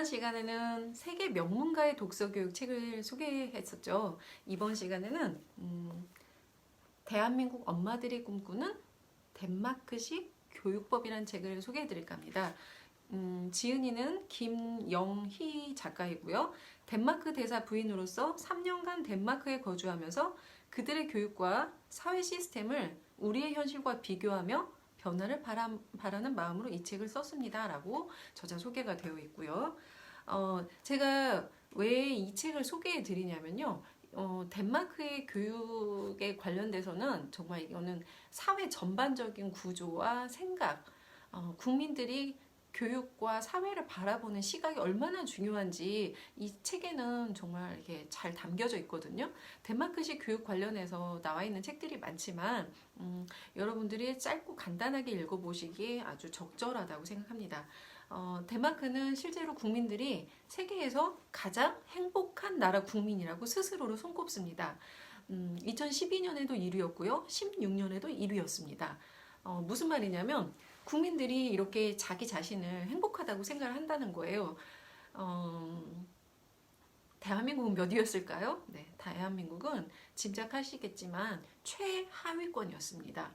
시간에는 세계 명문가의 독서 교육 책을 소개했었죠. 이번 시간에는 대한민국 엄마들이 꿈꾸는 덴마크식 교육법이라는 책을 소개해 드릴까 합니다. 지은이는 김영희 작가이고요. 덴마크 대사 부인으로서 3년간 덴마크에 거주하면서 그들의 교육과 사회 시스템을 우리의 현실과 비교하며 변화를 바라는 마음으로 이 책을 썼습니다. 라고 저자 소개가 되어 있고요. 제가 왜 이 책을 소개해 드리냐면요. 덴마크의 교육에 관련돼서는 정말 이거는 사회 전반적인 구조와 생각, 국민들이 교육과 사회를 바라보는 시각이 얼마나 중요한지 이 책에는 정말 이렇게 잘 담겨져 있거든요. 덴마크식 교육 관련해서 나와 있는 책들이 많지만 여러분들이 짧고 간단하게 읽어보시기에 아주 적절하다고 생각합니다. 덴마크는 실제로 국민들이 세계에서 가장 행복한 나라 국민이라고 스스로를 손꼽습니다. 2012년에도 1위였고요. 16년에도 1위였습니다. 무슨 말이냐면 국민들이 이렇게 자기 자신을 행복하다고 생각을 한다는 거예요. 대한민국은 몇 위였을까요? 네, 대한민국은 짐작하시겠지만 최하위권이었습니다.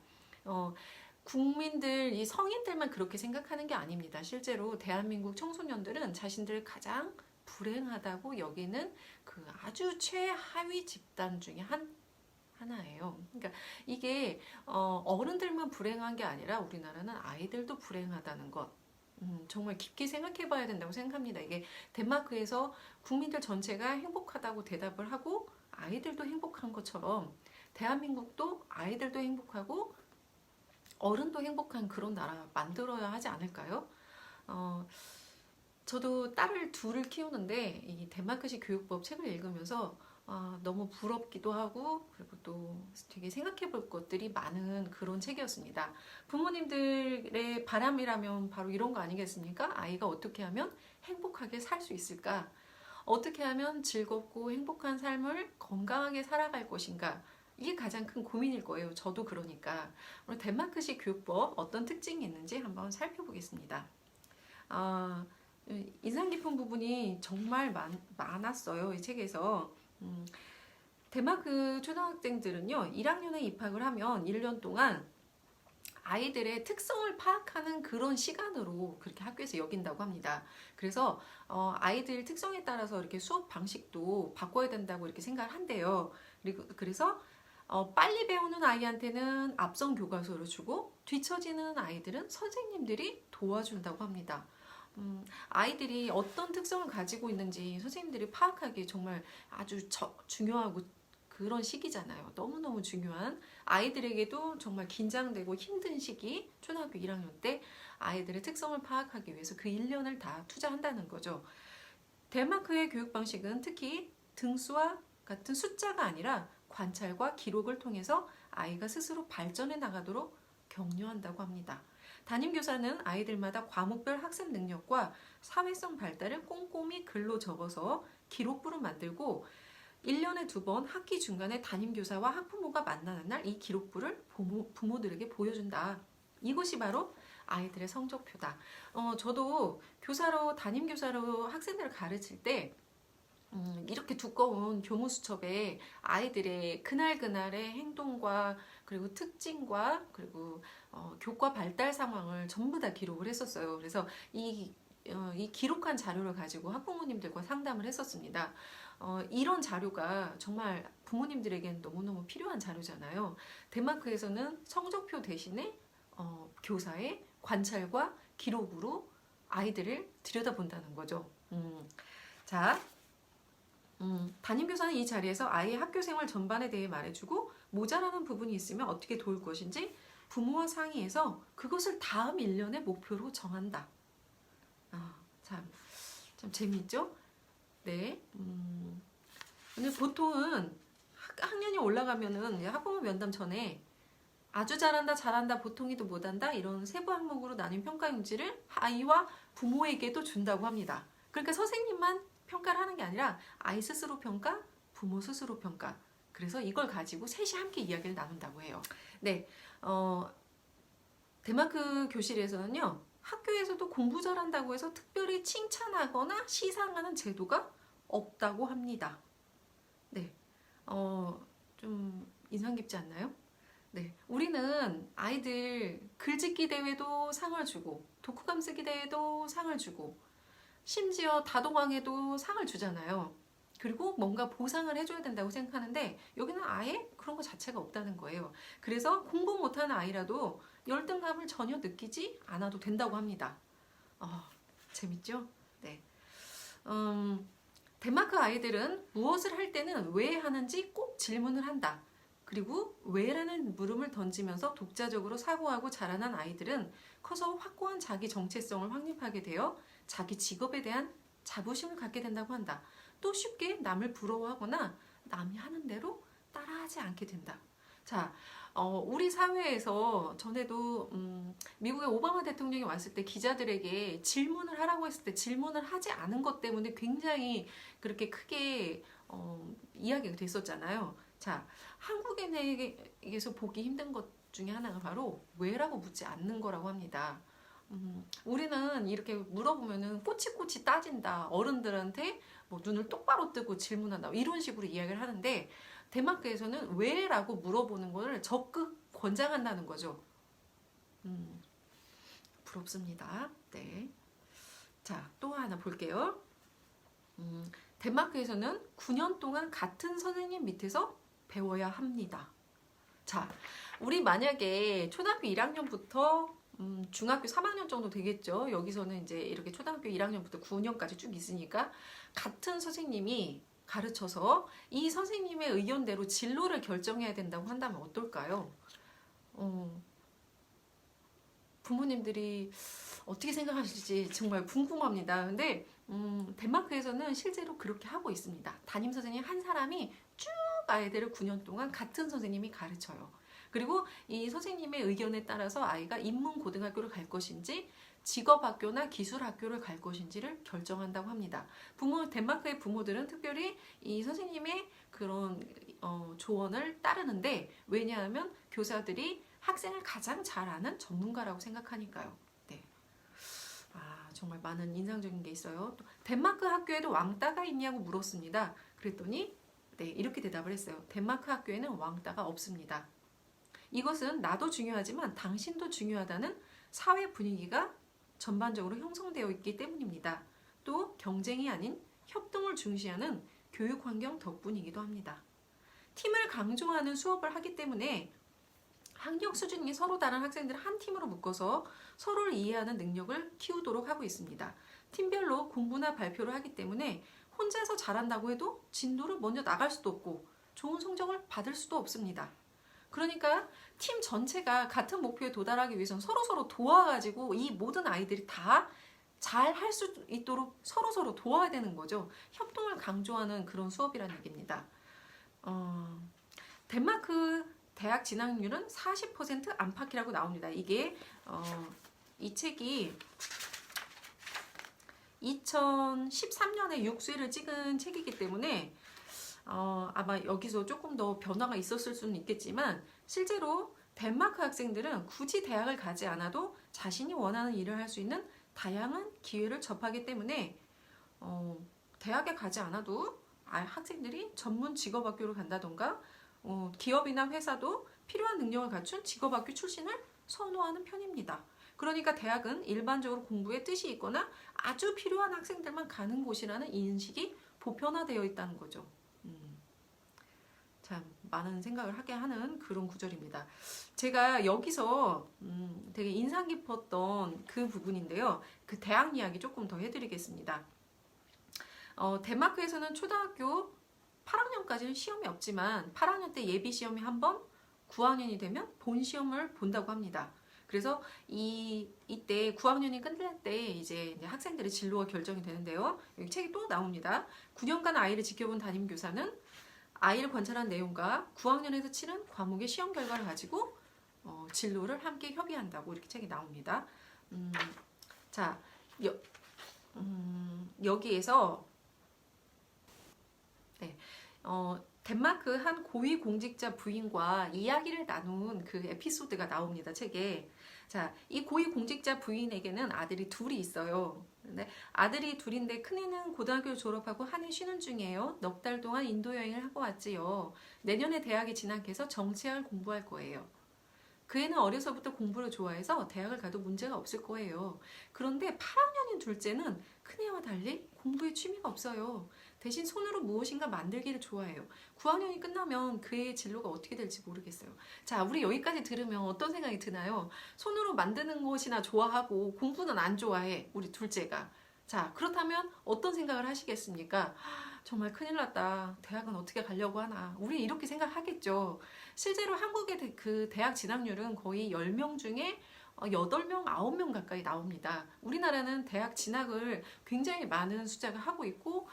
국민들, 이 성인들만 그렇게 생각하는 게 아닙니다. 실제로 대한민국 청소년들은 자신들 가장 불행하다고 여기는 그 아주 최하위 집단 중에 하나예요. 그러니까 이게 어른들만 불행한 게 아니라 우리나라는 아이들도 불행하다는 것. 정말 깊게 생각해 봐야 된다고 생각합니다. 이게 덴마크에서 국민들 전체가 행복하다고 대답을 하고 아이들도 행복한 것처럼 대한민국도 아이들도 행복하고 어른도 행복한 그런 나라 만들어야 하지 않을까요? 저도 딸을 둘을 키우는데 이 덴마크식 교육법 책을 읽으면서 너무 부럽기도 하고 그리고 또 되게 생각해 볼 것들이 많은 그런 책이었습니다. 부모님들의 바람이라면 바로 이런 거 아니겠습니까? 아이가 어떻게 하면 행복하게 살 수 있을까? 어떻게 하면 즐겁고 행복한 삶을 건강하게 살아갈 것인가? 이게 가장 큰 고민일 거예요. 저도 그러니까. 오늘 덴마크식 교육법 어떤 특징이 있는지 한번 살펴보겠습니다. 인상 깊은 부분이 정말 많았어요. 이 책에서. 덴마크 초등학생들은요, 1학년에 입학을 하면 1년 동안 아이들의 특성을 파악하는 그런 시간으로 그렇게 학교에서 여긴다고 합니다. 그래서 아이들 특성에 따라서 이렇게 수업 방식도 바꿔야 된다고 이렇게 생각을 한대요. 그래서 빨리 배우는 아이한테는 앞선 교과서를 주고 뒤처지는 아이들은 선생님들이 도와준다고 합니다. 아이들이 어떤 특성을 가지고 있는지 선생님들이 파악하기 정말 아주 중요하고 그런 시기잖아요. 너무너무 중요한 아이들에게도 정말 긴장되고 힘든 시기 초등학교 1학년 때 아이들의 특성을 파악하기 위해서 그 1년을 다 투자한다는 거죠. 덴마크의 교육 방식은 특히 등수와 같은 숫자가 아니라 관찰과 기록을 통해서 아이가 스스로 발전해 나가도록 격려한다고 합니다. 담임교사는 아이들마다 과목별 학습 능력과 사회성 발달을 꼼꼼히 글로 적어서 기록부를 만들고 1년에 2번 학기 중간에 담임교사와 학부모가 만나는 날 이 기록부를 부모들에게 보여준다. 이것이 바로 아이들의 성적표다. 저도 담임교사로 학생들을 가르칠 때 이렇게 두꺼운 교무수첩에 아이들의 그날그날의 행동과 그리고 특징과 그리고 교과 발달 상황을 전부 다 기록을 했었어요. 그래서 이 기록한 자료를 가지고 학부모님들과 상담을 했었습니다. 이런 자료가 정말 부모님들에겐 너무너무 필요한 자료잖아요. 덴마크에서는 성적표 대신에 교사의 관찰과 기록으로 아이들을 들여다본다는 거죠. 자, 담임교사는 이 자리에서 아이의 학교생활 전반에 대해 말해주고 모자라는 부분이 있으면 어떻게 도울 것인지 부모와 상의해서 그것을 다음 1년의 목표로 정한다. 참 재미있죠? 네. 근데 보통은 학년이 올라가면은 학부모 면담 전에 아주 잘한다, 보통이도 못한다 이런 세부 항목으로 나뉜 평가 용지를 아이와 부모에게도 준다고 합니다. 그러니까 선생님만 평가를 하는 게 아니라 아이 스스로 평가, 부모 스스로 평가. 그래서 이걸 가지고 셋이 함께 이야기를 나눈다고 해요. 네, 덴마크 교실에서는요, 학교에서도 공부 잘한다고 해서 특별히 칭찬하거나 시상하는 제도가 없다고 합니다. 네, 좀 인상 깊지 않나요? 네, 우리는 아이들 글짓기 대회도 상을 주고 독후감 쓰기 대회도 상을 주고 심지어 다동항에도 상을 주잖아요. 그리고 뭔가 보상을 해줘야 된다고 생각하는데 여기는 아예 그런 것 자체가 없다는 거예요. 그래서 공부 못하는 아이라도 열등감을 전혀 느끼지 않아도 된다고 합니다. 재밌죠? 네. 덴마크 아이들은 무엇을 할 때는 왜 하는지 꼭 질문을 한다. 그리고 왜라는 물음을 던지면서 독자적으로 사고하고 자라난 아이들은 커서 확고한 자기 정체성을 확립하게 되어 자기 직업에 대한 자부심을 갖게 된다고 한다. 또 쉽게 남을 부러워하거나 남이 하는 대로 따라하지 않게 된다. 자, 우리 사회에서 전에도 미국의 오바마 대통령이 왔을 때 기자들에게 질문을 하라고 했을 때 질문을 하지 않은 것 때문에 굉장히 그렇게 크게 이야기가 됐었잖아요. 자, 한국인에게서 보기 힘든 것 중에 하나가 바로 왜라고 묻지 않는 거라고 합니다. 우리는 이렇게 물어보면은 꼬치꼬치 따진다. 어른들한테 뭐 눈을 똑바로 뜨고 질문한다. 이런 식으로 이야기를 하는데 덴마크에서는 왜라고 물어보는 것을 적극 권장한다는 거죠. 부럽습니다. 네. 자, 또 하나 볼게요. 덴마크에서는 9년 동안 같은 선생님 밑에서 배워야 합니다. 자, 우리 만약에 초등학교 1학년부터 중학교 3학년 정도 되겠죠. 여기서는 이제 이렇게 초등학교 1학년부터 9년까지 쭉 있으니까 같은 선생님이 가르쳐서 이 선생님의 의견대로 진로를 결정해야 된다고 한다면 어떨까요? 부모님들이 어떻게 생각하실지 정말 궁금합니다. 근데 덴마크에서는 실제로 그렇게 하고 있습니다. 담임 선생님 한 사람이 쭉 아이들을 9년 동안 같은 선생님이 가르쳐요. 그리고 이 선생님의 의견에 따라서 아이가 인문고등학교를 갈 것인지 직업학교나 기술학교를 갈 것인지를 결정한다고 합니다. 덴마크의 부모들은 특별히 이 선생님의 그런 조언을 따르는데 왜냐하면 교사들이 학생을 가장 잘 아는 전문가라고 생각하니까요. 네. 정말 많은 인상적인 게 있어요. 또 덴마크 학교에도 왕따가 있냐고 물었습니다. 그랬더니 네, 이렇게 대답을 했어요. 덴마크 학교에는 왕따가 없습니다. 이것은 나도 중요하지만 당신도 중요하다는 사회 분위기가 전반적으로 형성되어 있기 때문입니다. 또 경쟁이 아닌 협동을 중시하는 교육 환경 덕분이기도 합니다. 팀을 강조하는 수업을 하기 때문에 학력 수준이 서로 다른 학생들을 한 팀으로 묶어서 서로를 이해하는 능력을 키우도록 하고 있습니다. 팀별로 공부나 발표를 하기 때문에 혼자서 잘한다고 해도 진도를 먼저 나갈 수도 없고 좋은 성적을 받을 수도 없습니다. 그러니까 팀 전체가 같은 목표에 도달하기 위해서는 서로서로 도와가지고 이 모든 아이들이 다 잘 할 수 있도록 서로서로 도와야 되는 거죠. 협동을 강조하는 그런 수업이라는 얘기입니다. 덴마크 대학 진학률은 40% 안팎이라고 나옵니다. 이게 이 책이 2013년에 6쇄를 찍은 책이기 때문에 아마 여기서 조금 더 변화가 있었을 수는 있겠지만 실제로 덴마크 학생들은 굳이 대학을 가지 않아도 자신이 원하는 일을 할 수 있는 다양한 기회를 접하기 때문에 대학에 가지 않아도 학생들이 전문 직업학교를 간다던가 기업이나 회사도 필요한 능력을 갖춘 직업학교 출신을 선호하는 편입니다. 그러니까 대학은 일반적으로 공부에 뜻이 있거나 아주 필요한 학생들만 가는 곳이라는 인식이 보편화되어 있다는 거죠. 참 많은 생각을 하게 하는 그런 구절입니다. 제가 여기서 되게 인상 깊었던 그 부분인데요. 그 대학 이야기 조금 더 해드리겠습니다. 덴마크에서는 초등학교 8학년까지는 시험이 없지만 8학년 때 예비 시험이 한 번, 9학년이 되면 본 시험을 본다고 합니다. 그래서 이때 9학년이 끝날 때 이제 학생들의 진로가 결정이 되는데요. 여기 책이 또 나옵니다. 9년간 아이를 지켜본 담임교사는 아이를 관찰한 내용과 9학년에서 치른 과목의 시험 결과를 가지고 진로를 함께 협의한다고 이렇게 책이 나옵니다. 자, 여기에서 네, 덴마크 한 고위공직자 부인과 이야기를 나눈 그 에피소드가 나옵니다, 책에. 자, 이 고위공직자 부인에게는 아들이 둘이 있어요. 근데 아들이 둘인데 큰애는 고등학교 졸업하고 한해 쉬는 중이에요. 넉 달 동안 인도 여행을 하고 왔지요. 내년에 대학에 진학해서 정치학을 공부할 거예요. 그 애는 어려서부터 공부를 좋아해서 대학을 가도 문제가 없을 거예요. 그런데 8학년인 둘째는 큰애와 달리 공부에 취미가 없어요. 대신 손으로 무엇인가 만들기를 좋아해요. 9학년이 끝나면 그의 진로가 어떻게 될지 모르겠어요. 자, 우리 여기까지 들으면 어떤 생각이 드나요? 손으로 만드는 것이나 좋아하고 공부는 안 좋아해, 우리 둘째가. 자, 그렇다면 어떤 생각을 하시겠습니까? 정말 큰일 났다. 대학은 어떻게 가려고 하나. 우리 이렇게 생각하겠죠. 실제로 한국의 그 대학 진학률은 거의 10명 중에 8명, 9명 가까이 나옵니다. 우리나라는 대학 진학을 굉장히 많은 숫자가 하고 있고,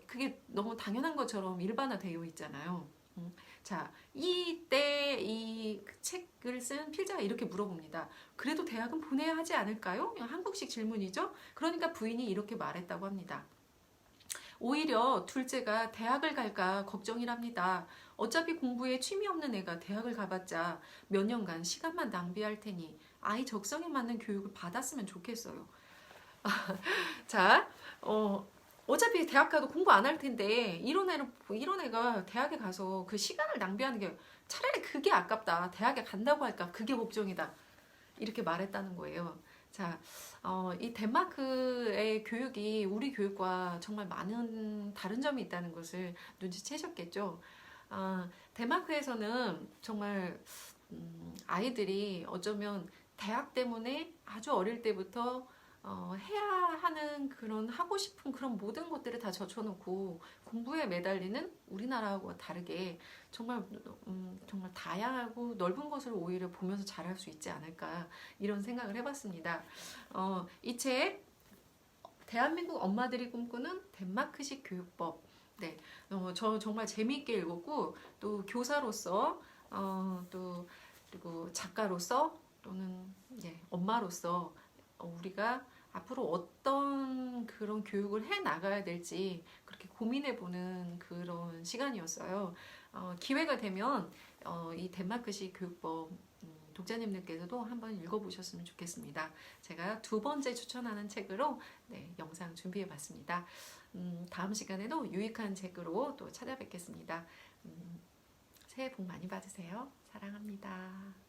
그게 너무 당연한 것처럼 일반화되어 있잖아요. 자, 이때 이 책을 쓴 필자가 이렇게 물어봅니다. 그래도 대학은 보내야 하지 않을까요? 한국식 질문이죠. 그러니까 부인이 이렇게 말했다고 합니다. 오히려 둘째가 대학을 갈까 걱정이랍니다. 어차피 공부에 취미 없는 애가 대학을 가봤자 몇 년간 시간만 낭비할 테니 아이 적성에 맞는 교육을 받았으면 좋겠어요. 자, 어차피 대학 가도 공부 안 할 텐데 이런 애가 대학에 가서 그 시간을 낭비하는 게 차라리 그게 아깝다. 대학에 간다고 할까? 그게 걱정이다. 이렇게 말했다는 거예요. 자, 이 덴마크의 교육이 우리 교육과 정말 많은 다른 점이 있다는 것을 눈치채셨겠죠. 덴마크에서는 정말 아이들이 어쩌면 대학 때문에 아주 어릴 때부터 해야 하는 그런 하고 싶은 그런 모든 것들을 다 젖혀놓고 공부에 매달리는 우리나라하고 다르게 정말 정말 다양하고 넓은 것을 오히려 보면서 잘할 수 있지 않을까 이런 생각을 해봤습니다. 이 책 대한민국 엄마들이 꿈꾸는 덴마크식 교육법. 네, 저 정말 재미있게 읽었고 또 교사로서 또 그리고 작가로서 또는 엄마로서 우리가 앞으로 어떤 그런 교육을 해 나가야 될지 그렇게 고민해보는 그런 시간이었어요. 기회가 되면 이 덴마크식 교육법 독자님들께서도 한번 읽어보셨으면 좋겠습니다. 제가 두 번째 추천하는 책으로 영상 준비해봤습니다. 다음 시간에도 유익한 책으로 또 찾아뵙겠습니다. 새해 복 많이 받으세요. 사랑합니다.